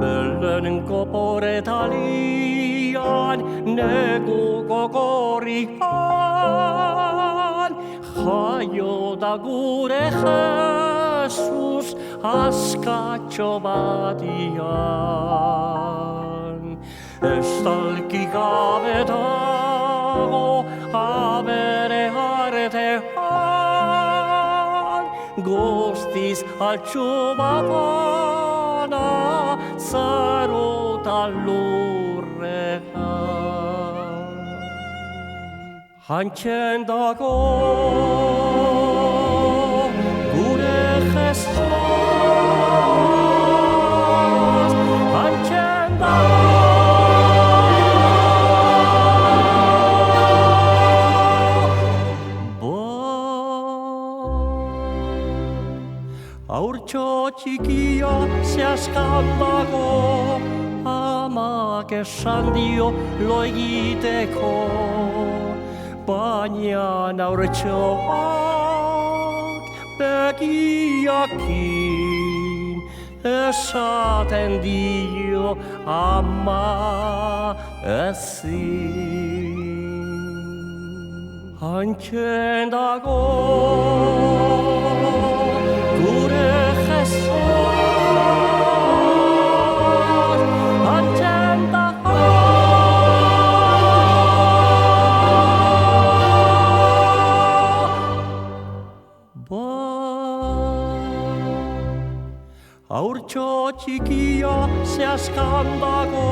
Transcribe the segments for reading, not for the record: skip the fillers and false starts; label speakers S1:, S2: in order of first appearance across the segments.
S1: Böllön koporetalian negu kokorihan. Hajota gure Jesus askatxobatian. Estalki gabe dago abere artean. Guztiz altxubapana zarota lurrean. Hantxen dago gure Jesus, hantxen dago. Haurtxo txikia zehazkan dago, amak esan dio lo egiteko, baina haurtxoak begiakin esaten dio ama ezin. Hantxen dago gure Jesus, hantxen dago. Haurtxo txikia zehazkan dago,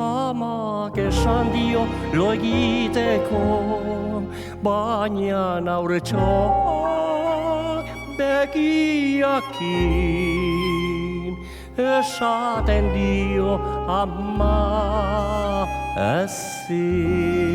S1: amak esan dio lo egiteko, baina haurtxoak begiakin esaten dio ama ezin.